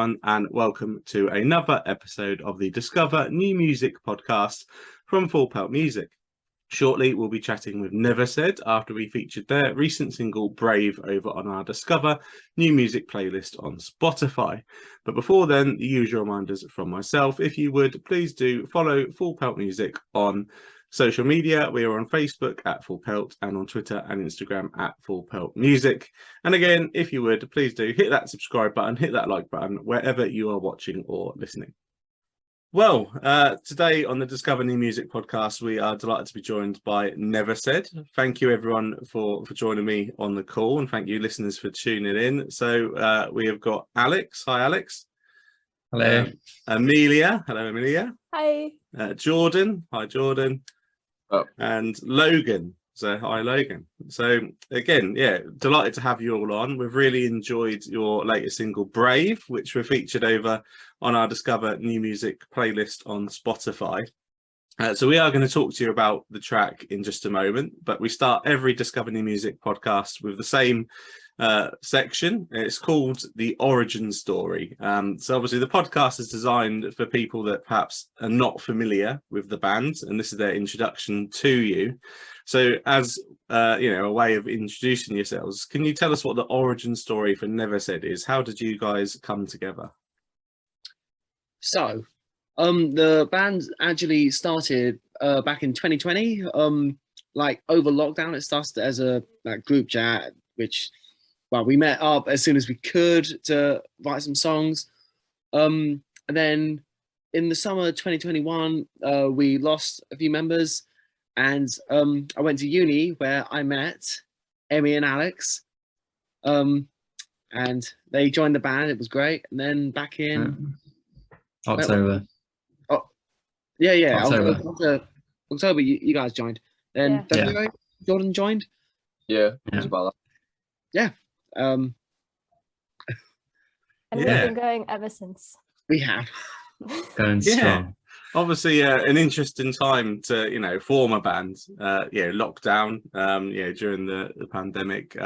everyone, and welcome to another episode of the Discover New Music podcast from Pelt Music. Shortly, we'll be chatting with Neversaid after we featured their recent single Brave over on our Discover New Music playlist on Spotify. But before then, the usual reminders from myself. If you would, please do follow Pelt Music on social media. We are on Facebook at Full Pelt and on Twitter and Instagram at Full Pelt Music. And again, if you would, please do hit that subscribe button, hit that like button wherever you are watching or listening. Well, today on the Discover New Music podcast, we are delighted to be joined by Neversaid. Thank you, everyone, for joining me on the call, and thank you, listeners, for tuning in. So we have got Alex. Hi, Alex. Hello. Amelia. Hello, Amelia. Hi. Jordan. Hi, Jordan. Oh. And Logan. So hi, Logan. So again, yeah, delighted to have you all on. We've really enjoyed your latest single Brave, which we featured over on our Discover New Music playlist on Spotify. So we are going to talk to you about the track in just a moment, but we start every Discover New Music podcast with the same section. It's called the origin story. So obviously the podcast is designed for people that perhaps are not familiar with the band, and this is their introduction to you. So as a way of introducing yourselves, can you tell us what the origin story for Neversaid is? How did you guys come together? So the band actually started back in 2020, like over lockdown. It started as a group chat, which, well, we met up as soon as we could to write some songs. And then in the summer of 2021, we lost a few members, and I went to uni where I met Emmy and Alex, and they joined the band. It was great. And then back in October. October, you guys joined. Then February, Jordan joined. Yeah. About that. And we've been going ever since. We have. Going strong. Obviously an interesting time to form a band, lockdown, during the pandemic,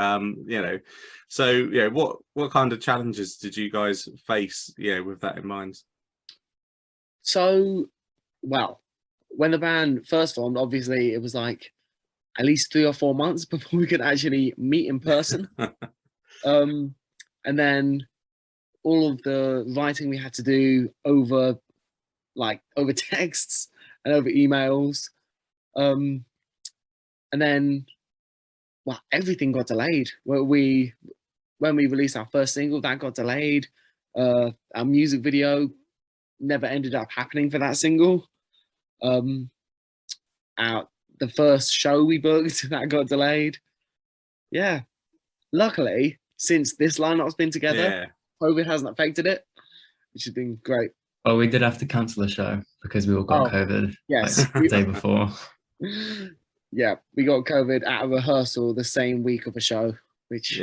so what kind of challenges did you guys face with that in mind? So, well, when the band first formed, obviously it was like at least 3 or 4 months before we could actually meet in person. And then all of the writing we had to do over texts and over emails. And then, well, everything got delayed. When we released our first single, that got delayed. Our music video never ended up happening for that single. The first show we booked, that got delayed. Yeah. Luckily, since this lineup's been together, COVID hasn't affected it, which has been great. Well, we did have to cancel the show because we all got COVID. Yes. The day before. Yeah, we got COVID at a rehearsal the same week of a show, which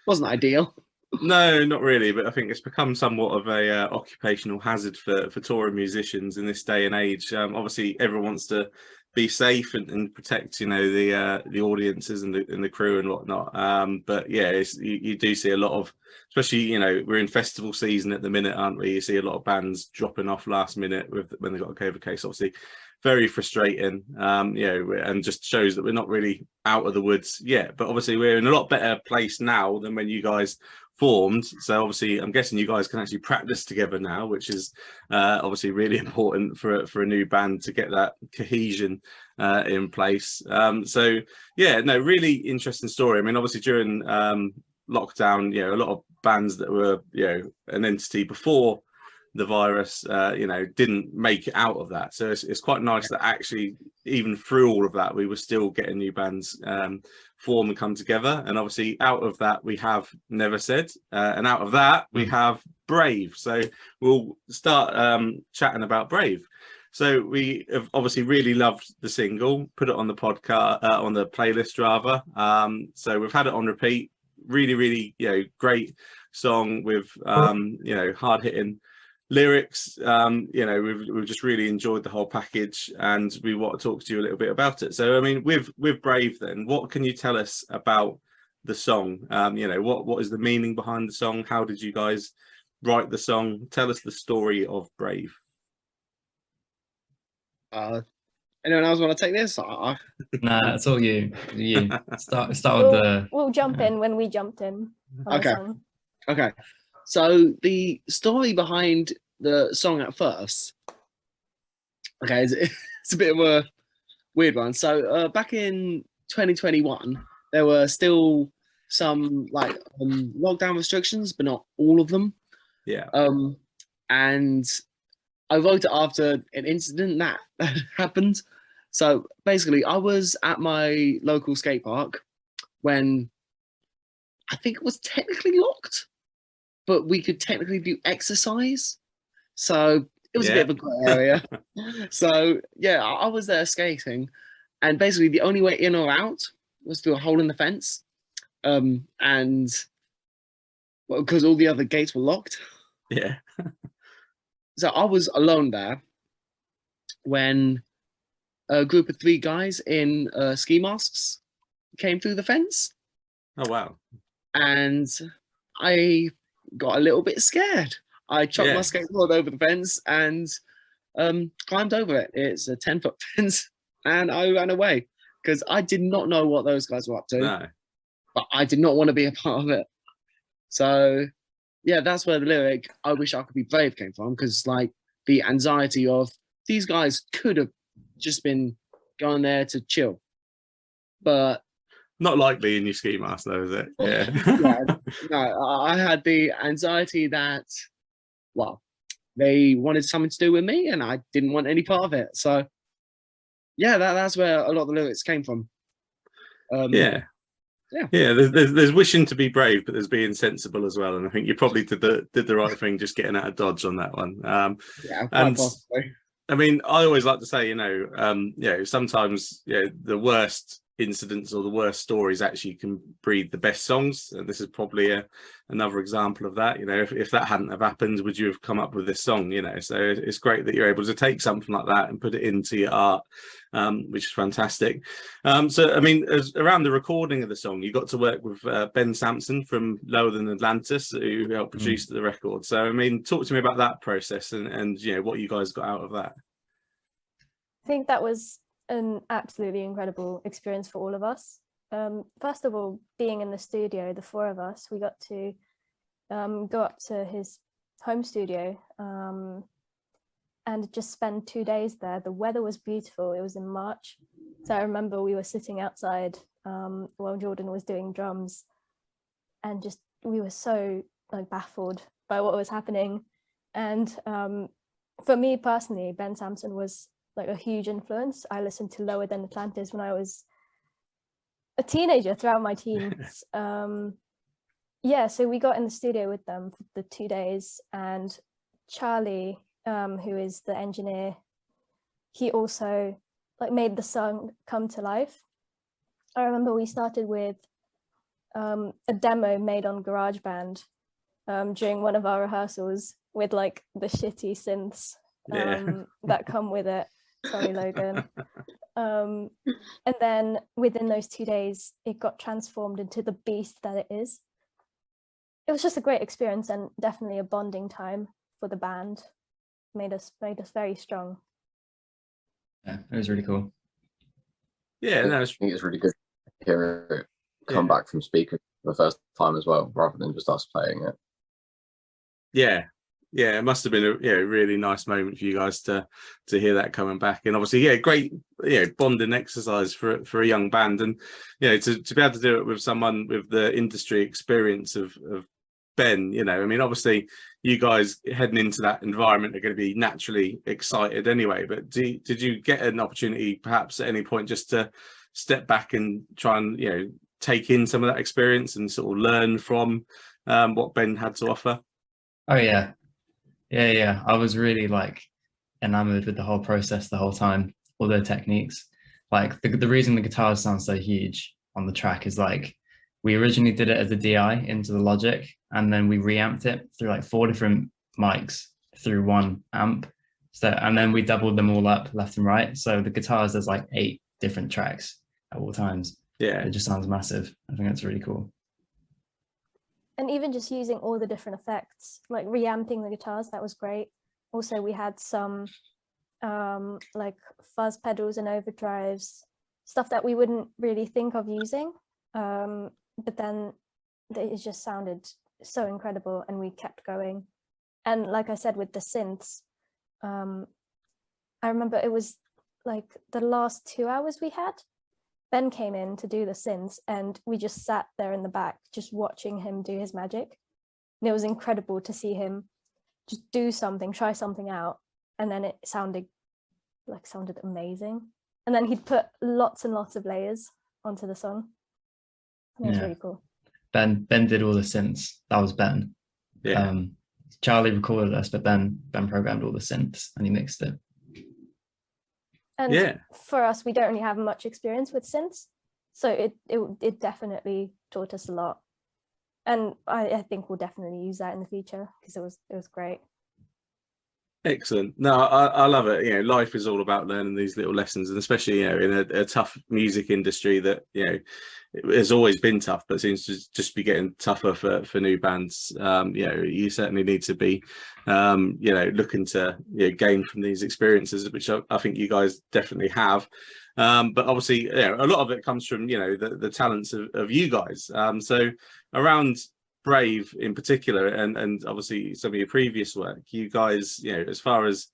wasn't ideal. No, not really, but I think it's become somewhat of a occupational hazard for touring musicians in this day and age. Obviously, everyone wants to be safe and protect, the audiences and the crew and whatnot. But yeah, you do see a lot of, especially we're in festival season at the minute, aren't we? You see a lot of bands dropping off last minute when they've got a COVID case. Obviously, very frustrating. And just shows that we're not really out of the woods yet. But obviously, we're in a lot better place now than when you guys formed. So obviously I'm guessing you guys can actually practice together now, which is obviously really important for a new band to get that cohesion in place. Really interesting story. I mean, obviously during lockdown, a lot of bands that were an entity before the virus didn't make it out of that. So it's quite nice that actually even through all of that we were still getting new bands form and come together. And obviously out of that we have Neversaid, and out of that we have Brave. So we'll start chatting about Brave. So we have obviously really loved the single, put it on the podcast, on the playlist rather. So we've had it on repeat. Really great song with hard hitting lyrics. We've just really enjoyed the whole package, and we want to talk to you a little bit about it. So I mean, with Brave, then what can you tell us about the song? What is the meaning behind the song? How did you guys write the song? Tell us the story of Brave. Anyone else want to take this? Nah, it's all you. You start with We'll, the. we'll jump in when we jumped in on Okay. the song. Okay, so the story behind the song at first, okay, it's a bit of a weird one. So back in 2021, there were still some like lockdown restrictions, but not all of them. Yeah. And I wrote it after an incident that happened. So basically, I was at my local skate park when I think it was technically locked, but we could technically do exercise. So it was a bit of a grey area. So yeah, I was there skating, and basically the only way in or out was through a hole in the fence, and well, because all the other gates were locked. Yeah. So I was alone there when a group of 3 guys in ski masks came through the fence, Oh wow. and I got a little bit scared. I chucked my Yeah. skateboard over the fence and climbed over it. It's a 10-foot fence, and I ran away because I did not know what those guys were up to, No. but I did not want to be a part of it. So yeah, that's where the lyric "I wish I could be brave" came from, because like the anxiety of these guys could have just been going there to chill, but Not likely in your ski mask though, is it? Yeah. yeah, no, I had the anxiety that, well, they wanted something to do with me and I didn't want any part of it. So yeah, that's where a lot of the lyrics came from. Yeah. Yeah. Yeah, there's wishing to be brave, but there's being sensible as well. And I think you probably did the right thing just getting out of Dodge on that one. Yeah, quite and possibly. I mean, I always like to say, sometimes the worst incidents or the worst stories actually can breed the best songs, and this is probably another example of that. If that hadn't have happened, would you have come up with this song? So it's great that you're able to take something like that and put it into your art, which is fantastic. So I mean, around the recording of the song, you got to work with Ben Sampson from Lower Than Atlantis, who helped produce the record. So I mean, talk to me about that process and what you guys got out of that. I think that was an absolutely incredible experience for all of us. First of all, being in the studio, the 4 of us, we got to go up to his home studio and just spend 2 days there. The weather was beautiful. It was in March. So I remember we were sitting outside while Jordan was doing drums, and just we were so baffled by what was happening. And for me personally, Ben Sampson was a huge influence. I listened to Lower Than Atlantis when I was a teenager, throughout my teens. So we got in the studio with them for the 2 days, and Charlie, who is the engineer, he also made the song come to life. I remember we started with a demo made on GarageBand during one of our rehearsals with the shitty synths that come with it. Sorry, Logan. And then within those 2 days, it got transformed into the beast that it is. It was just a great experience and definitely a bonding time for the band. Made us very strong. Yeah, it was really cool. Yeah, no, I think it's really good to hear it come back from speakers for the first time as well, rather than just us playing it. Yeah, it must have been a really nice moment for you guys to hear that coming back, and obviously, great bonding exercise for a young band, and to be able to do it with someone with the industry experience of Ben. I mean, obviously, you guys heading into that environment are going to be naturally excited anyway. But did you get an opportunity, perhaps at any point, just to step back and try and take in some of that experience and sort of learn from what Ben had to offer? Oh yeah. I was really enamored with the whole process the whole time, all the techniques. The reason the guitars sound so huge on the track is we originally did it as a DI into the Logic, and then we reamped it through 4 different mics through one amp. So, and then we doubled them all up left and right. So the guitars, there's 8 different tracks at all times. Yeah, it just sounds massive. I think that's really cool. And even just using all the different effects, like reamping the guitars, that was great. Also, we had some like fuzz pedals and overdrives, stuff that we wouldn't really think of using, but then it just sounded so incredible, and we kept going. And like I said, with the synths, I remember it was like the last 2 hours we had, Ben came in to do the synths, and we just sat there in the back just watching him do his magic. And it was incredible to see him just do something, try something out, and then it sounded amazing. And then he'd put lots and lots of layers onto the song. It was really cool. Ben did all the synths. That was Ben. Yeah. Charlie recorded us, but Ben programmed all the synths and he mixed it. And for us, we don't really have much experience with synths, so it definitely taught us a lot. And I think we'll definitely use that in the future, because it was great. Excellent. No, I love it. You know, life is all about learning these little lessons, and especially, you know, in a tough music industry that, you know, it has always been tough, but seems to just be getting tougher for new bands. You know, you certainly need to be, you know, looking to, you know, gain from these experiences, which I think you guys definitely have. But obviously, you know, a lot of it comes from, you know, the talents of you guys. So around Brave in particular, and obviously some of your previous work, you guys, you know, as far as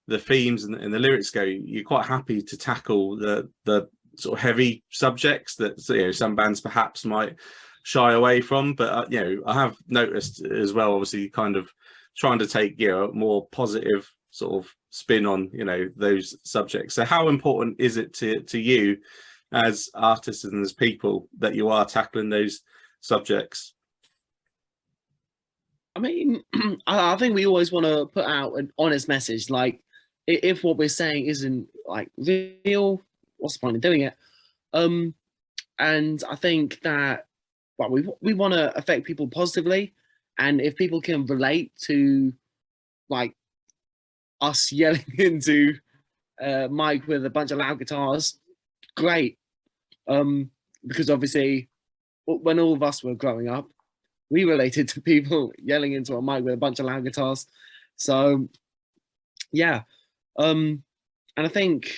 the themes and the lyrics go, you're quite happy to tackle the sort of heavy subjects that, you know, some bands perhaps might shy away from. But you know, I have noticed as well, obviously, kind of trying to take, you know, a more positive sort of spin on, you know, those subjects. So how important is it to you as artists and as people that you are tackling those subjects? I mean, I think we always want to put out an honest message. Like, if what we're saying isn't like real, what's the point of doing it? And I think that, well, we want to affect people positively, and if people can relate to like us yelling into a mic with a bunch of loud guitars, great. Because obviously, when all of us were growing up, we related to people yelling into a mic with a bunch of loud guitars. So yeah, and I think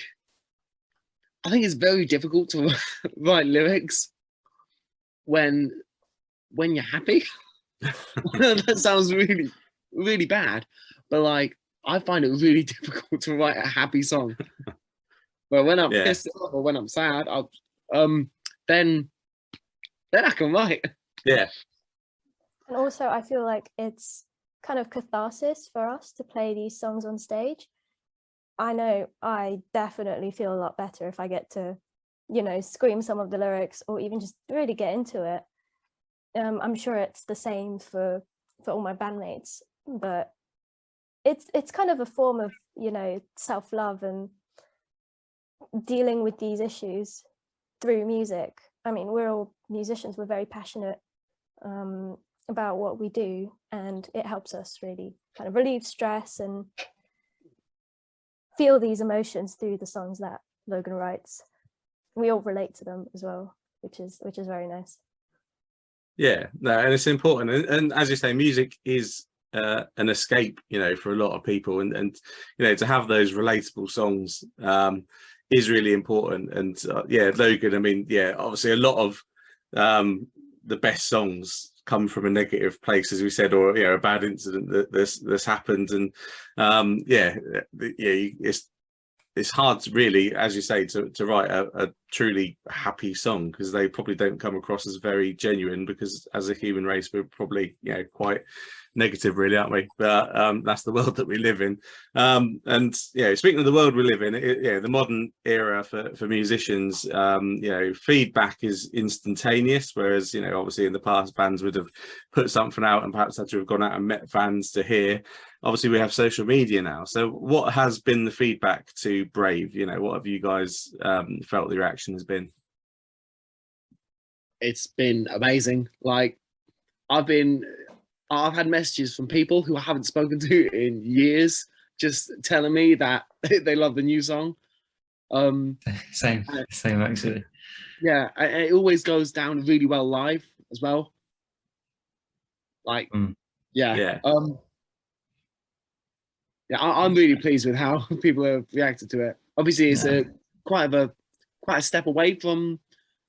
it's very difficult to write lyrics when you're happy. That sounds really, really bad, but like, I find it really difficult to write a happy song. But when I'm pissed off or when I'm sad, then I can write. Yeah. And also, I feel like it's kind of catharsis for us to play these songs on stage. I know I definitely feel a lot better if I get to, you know, scream some of the lyrics or even just really get into it. I'm sure it's the same for all my bandmates, but it's kind of a form of, you know, self-love and dealing with these issues through music. I mean, we're all musicians, we're very passionate about what we do, and it helps us really kind of relieve stress and feel these emotions through the songs that Logan writes. We all relate to them as well, which is very nice. Yeah, no, and it's important, and as you say, music is an escape, you know, for a lot of people, and you know, to have those relatable songs is really important. And yeah, Logan, I mean, yeah, obviously a lot of the best songs come from a negative place, as we said, or, you know, a bad incident that's happened, and yeah, it's hard to really, as you say, to write a truly happy song, because they probably don't come across as very genuine, because as a human race we're probably, you know, quite negative, really, aren't we? But that's the world that we live in. And yeah, speaking of the world we live in, yeah, the modern era for musicians, you know, feedback is instantaneous, whereas, you know, obviously in the past bands would have put something out and perhaps had to have gone out and met fans to hear. Obviously we have social media now. So what has been the feedback to Brave? You know, what have you guys felt the reaction has been? It's been amazing. Like, I've had messages from people who I haven't spoken to in years, just telling me that they love the new song. Same actually. Yeah, it always goes down really well live as well. Like, Mm. yeah, Yeah. Yeah, I'm really pleased with how people have reacted to it. Obviously, it's Yeah. quite a step away from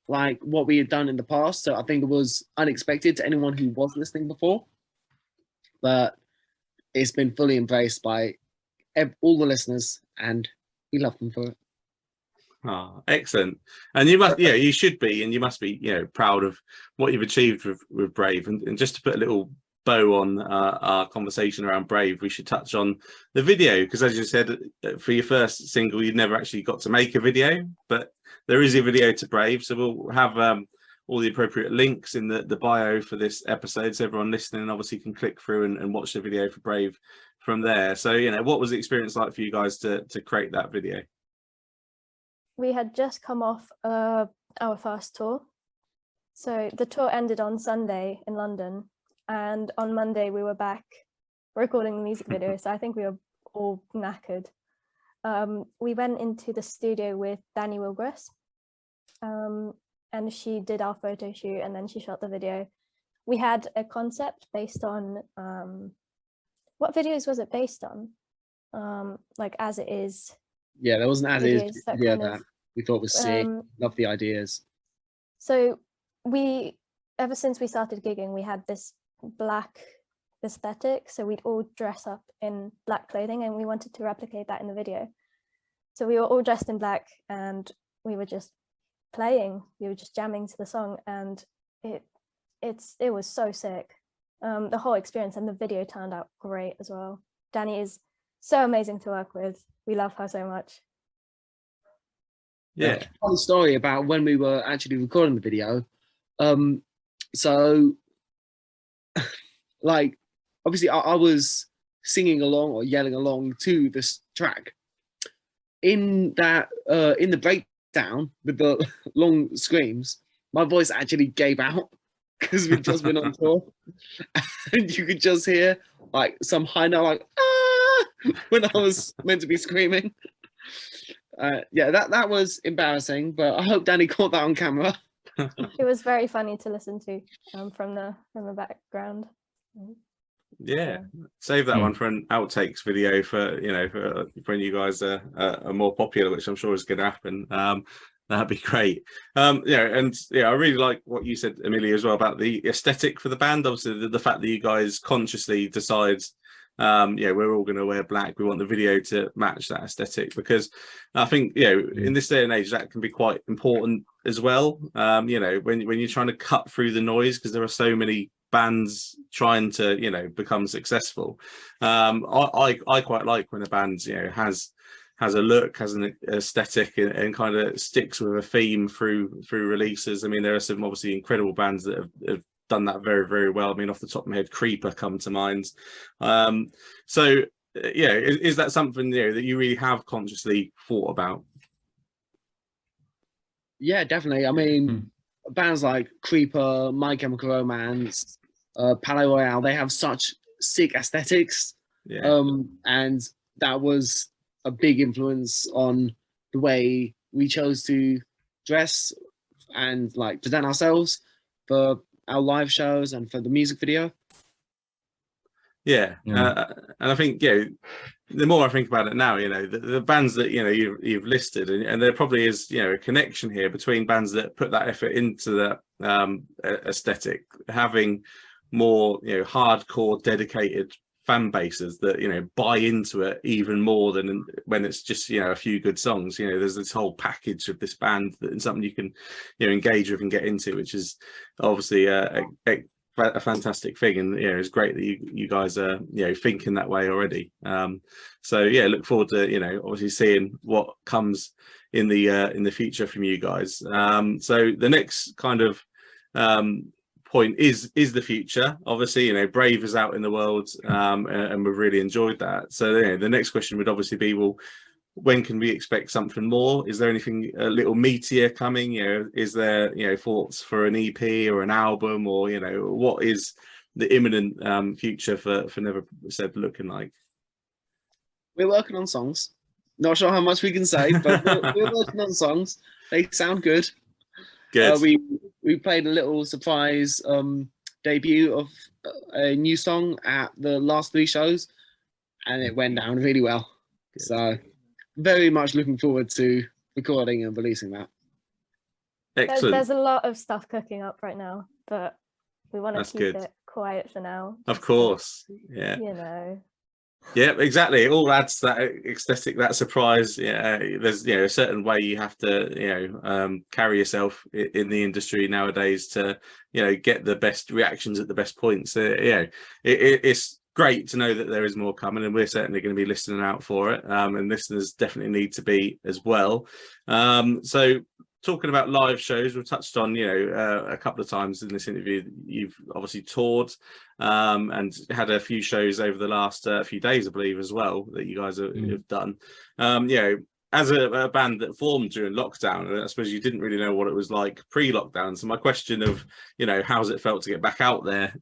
like what we had done in the past. So I think it was unexpected to anyone who was listening before, but it's been fully embraced by all the listeners, and we love them for it. Oh, excellent. And you must, you should be, and you must be, proud of what you've achieved with Brave. And just to put a little bow on our conversation around Brave, we should touch on the video, because as you said, for your first single, you never actually got to make a video, but there is a video to Brave. So we'll have all the appropriate links in the bio for this episode, so everyone listening obviously can click through and watch the video for Brave from there. So, what was the experience like for you guys to create that video? We had just come off our first tour. So the tour ended on Sunday in London, and on Monday we were back recording the music video. So I think we were all knackered. We went into the studio with Danny Wilgress, and she did our photo shoot, and then she shot the video. We had a concept based on, what videos was it based on? Like As It Is. Yeah, there was an As It Is video that we thought was sick. Love the ideas. So ever since we started gigging, we had this black aesthetic. So we'd all dress up in black clothing, and we wanted to replicate that in the video. So we were all dressed in black, and we were just playing. We were just jamming to the song, and it was so sick. The whole experience, and the video turned out great as well. Danny is so amazing to work with. We love her so much. Yeah. Funny story about when we were actually recording the video. So like, obviously I was singing along or yelling along to this track. In that in the breakdown with the long screams, my voice actually gave out because we'd just been on tour, and you could just hear like some high note, like when I was meant to be screaming. Yeah, that was embarrassing, but I hope Danny caught that on camera. It was very funny to listen to from the background. Yeah, save that one for an outtakes video for for when you guys are more popular, which I'm sure is going to happen. That'd be great. I really like what you said, Amelia, as well about the aesthetic for the band. Obviously, the fact that you guys consciously decide, we're all going to wear black. We want the video to match that aesthetic, because I think in this day and age that can be quite important as well. When you're trying to cut through the noise, because there are so many bands trying to become successful. I quite like when a band has a look, has an aesthetic, and kind of sticks with a theme through releases. I mean, there are some obviously incredible bands that have done that very, very well. I mean, off the top of my head, Creeper come to mind. Is that something that you really have consciously thought about? Yeah, definitely. I mean, bands like Creeper, My Chemical Romance, Palais Royale, they have such sick aesthetics. Yeah. And that was a big influence on the way we chose to dress and like present ourselves for our live shows and for the music video. And I think the more I think about it now, the bands that you've listed, and there probably is a connection here between bands that put that effort into the aesthetic, having more hardcore dedicated fan bases that buy into it even more than when it's just a few good songs. There's this whole package of this band and something you can engage with and get into, which is obviously a fantastic thing. And it's great that you guys are thinking that way already. Look forward to obviously seeing what comes in the future from you guys. So the next kind of point is the future. Obviously Brave is out in the world, and we've really enjoyed that. So the next question would obviously be, well, when can we expect something more? Is there anything a little meatier coming? Is there thoughts for an EP or an album, or what is the imminent future for Neversaid looking like? We're working on songs. Not sure how much we can say, but we're working on songs. They sound good. Good. We played a little surprise debut of a new song at the last 3 shows, and it went down really well. Good. So very much looking forward to recording and releasing that. Excellent. There's a lot of stuff cooking up right now, but we want to That's keep good. it quiet for now. Of just to, course. Yeah. you know. Yeah, exactly. It all adds that aesthetic, that surprise. Yeah, there's a certain way you have to carry yourself in the industry nowadays to get the best reactions at the best points. It's great to know that there is more coming, and we're certainly going to be listening out for it. And listeners definitely need to be as well. So, talking about live shows, we've touched on a couple of times in this interview. You've obviously toured and had a few shows over the last few days, I believe, as well, that you guys have done. As a band that formed during lockdown, I suppose you didn't really know what it was like pre-lockdown. So my question of how's it felt to get back out there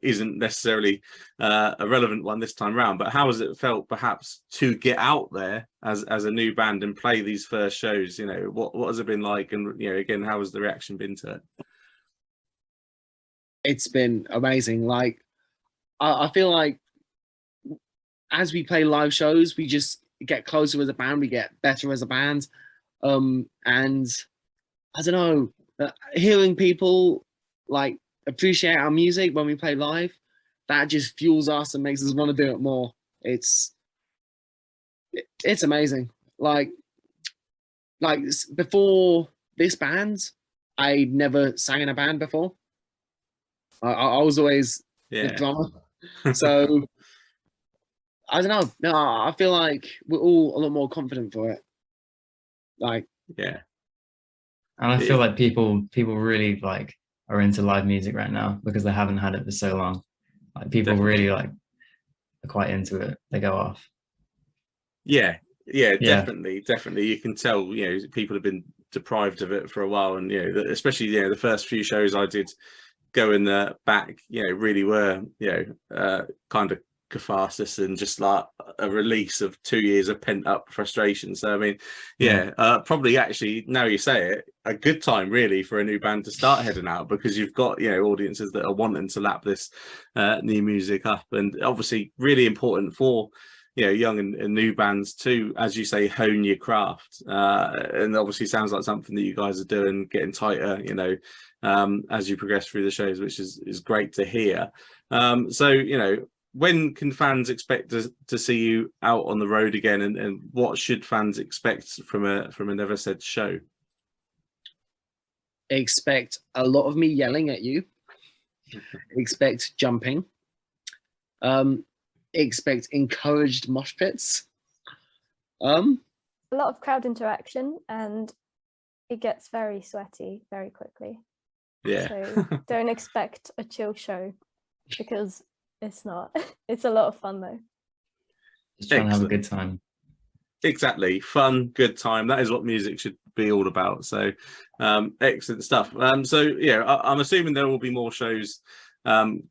isn't necessarily a relevant one this time round, but how has it felt perhaps to get out there as a new band and play these first shows? What has it been like, and again, how has the reaction been to it? It's been amazing. Like I feel like as we play live shows, we just get closer as a band, we get better as a band. And I don't know, hearing people like appreciate our music when we play live, that just fuels us and makes us want to do it more. It's amazing. Like before this band, I never sang in a band before. I was always the drummer. So I don't know. No, I feel like we're all a lot more confident for it. And I feel like people really are into live music right now because they haven't had it for so long. Like people really are quite into it. They go off. Yeah. Definitely. You can tell, people have been deprived of it for a while, and especially the first few shows I did going back, really were kind of catharsis and just like a release of 2 years of pent up frustration. So I mean, probably actually, now you say it, a good time really for a new band to start heading out, because you've got audiences that are wanting to lap this new music up, and obviously really important for young and new bands to, as you say, hone your craft. And obviously sounds like something that you guys are doing, getting tighter, as you progress through the shows, which is great to hear. So, when can fans expect to see you out on the road again, and what should fans expect from a Neversaid show? Expect a lot of me yelling at you. Expect jumping. Expect encouraged mosh pits. A lot of crowd interaction, and it gets very sweaty very quickly. Yeah. So don't expect a chill show, because it's not. It's a lot of fun though. Just trying to have a good time. Exactly. Fun, good time. That is what music should be all about. So excellent stuff. I'm assuming there will be more shows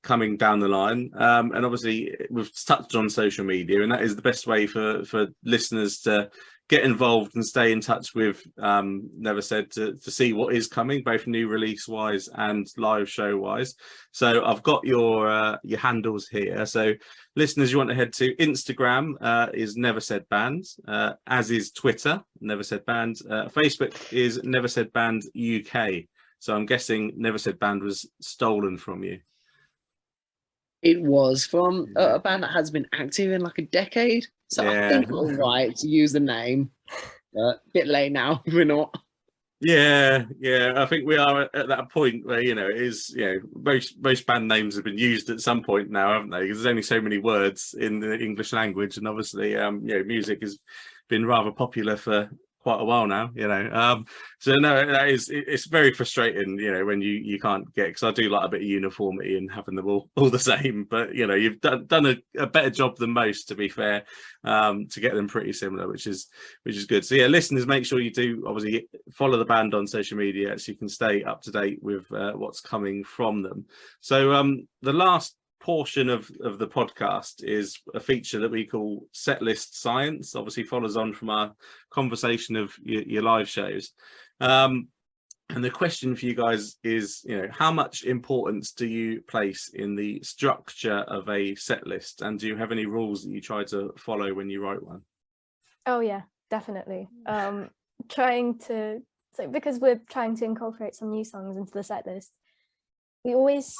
coming down the line, and obviously we've touched on social media, and that is the best way for listeners to get involved and stay in touch with Neversaid to see what is coming, both new release wise and live show wise. So I've got your handles here. So listeners, you want to head to Instagram, is Neversaid Band, as is Twitter, Neversaid Band. Facebook is Neversaid Band UK. So I'm guessing Neversaid Band was stolen from you. It was from a band that has been active in like a decade. So I think it was right to use the name. A bit late now, we're not. Yeah, I think we are at that point where it is most band names have been used at some point now, haven't they? Because there's only so many words in the English language, and obviously music has been rather popular for quite a while now, so no, it's very frustrating when you can't get, because I do like a bit of uniformity and having them all the same, but you've done a better job than most, to be fair, to get them pretty similar, which is good. So yeah, listeners, make sure you do obviously follow the band on social media so you can stay up to date with what's coming from them. So the last portion of the podcast is a feature that we call Setlist Science. Obviously follows on from our conversation of your live shows. And the question for you guys is, how much importance do you place in the structure of a set list? And do you have any rules that you try to follow when you write one? Oh yeah, definitely. Because we're trying to incorporate some new songs into the set list, we always,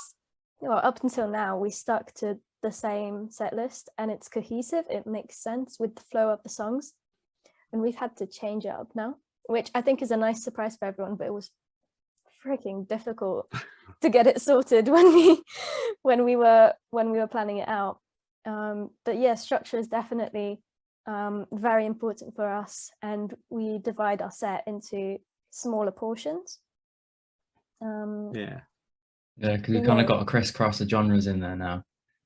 up until now, we stuck to the same set list, and it's cohesive. It makes sense with the flow of the songs, and we've had to change it up now, which I think is a nice surprise for everyone, but it was freaking difficult to get it sorted when we were planning it out. But yeah, structure is definitely very important for us, and we divide our set into smaller portions. Yeah, because we kind of got a crisscross of genres in there now,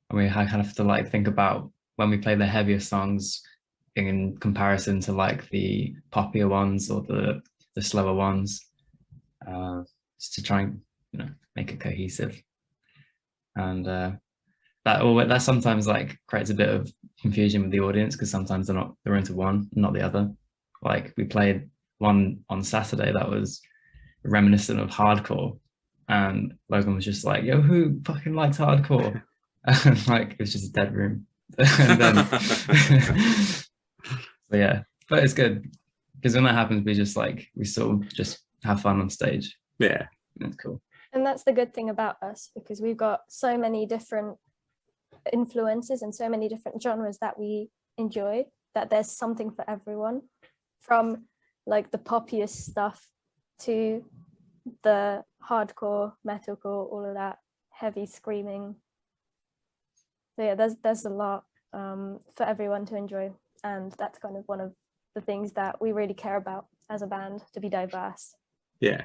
and we kind of have to like think about when we play the heavier songs in comparison to like the poppier ones or the slower ones, just to try and make it cohesive. And that sometimes like creates a bit of confusion with the audience, because sometimes they're into one, not the other. Like we played one on Saturday that was reminiscent of hardcore, and Logan was just like, "Yo, who fucking likes hardcore?" And like it was just a dead room. And then so yeah, but it's good because when that happens, we sort of just have fun on stage. Yeah, that's cool. And that's the good thing about us, because we've got so many different influences and so many different genres that we enjoy, that there's something for everyone, from like the poppiest stuff to the hardcore, metalcore, all of that heavy screaming. So yeah, there's a lot for everyone to enjoy, and that's kind of one of the things that we really care about as a band, to be diverse. Yeah.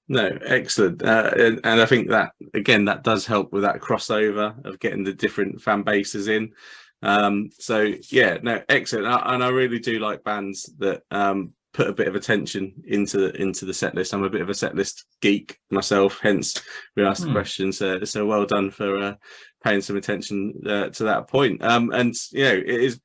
No, excellent. And I think that, again, that does help with that crossover of getting the different fan bases in. So yeah, no, excellent. And I really do like bands that put a bit of attention into the set list. I'm a bit of a set list geek myself, hence we asked the question. So well done for paying some attention to that point. And it has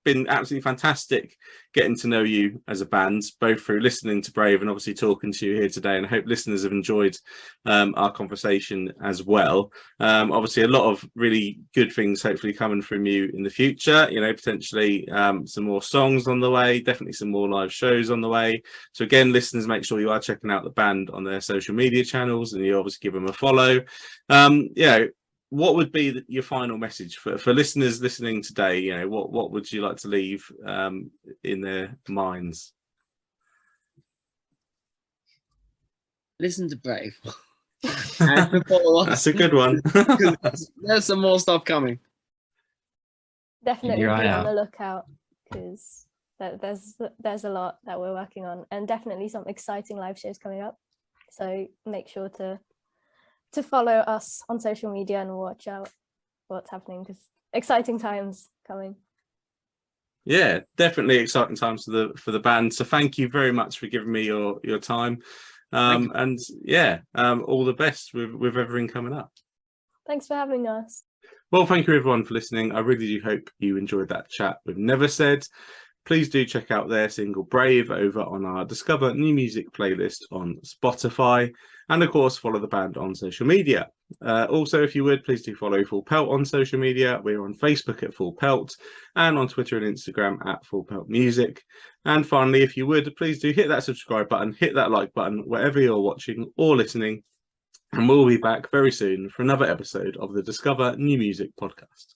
been absolutely fantastic getting to know you as a band, both through listening to Brave and obviously talking to you here today, and I hope listeners have enjoyed our conversation as well. Obviously a lot of really good things hopefully coming from you in the future, potentially some more songs on the way, definitely some more live shows on the way. So again, listeners, make sure you are checking out the band on their social media channels, and you obviously give them a follow. What would be your final message for listeners listening today? What would you like to leave in their minds? Listen to Brave. And follow us. That's a good one. There's some more stuff coming. Definitely be on the lookout, because there's a lot that we're working on, and definitely some exciting live shows coming up. So make sure to follow us on social media and watch out what's happening, because exciting times coming. Yeah, definitely exciting times for the band. So thank you very much for giving me your time. And yeah, all the best with everything coming up. Thanks for having us. Well, thank you everyone for listening. I really do hope you enjoyed that chat with Neversaid. Please do check out their single Brave over on our Discover New Music playlist on Spotify. And of course, follow the band on social media. Also, if you would, please do follow Full Pelt on social media. We're on Facebook at Full Pelt, and on Twitter and Instagram at Full Pelt Music. And finally, if you would, please do hit that subscribe button, hit that like button, wherever you're watching or listening. And we'll be back very soon for another episode of the Discover New Music podcast.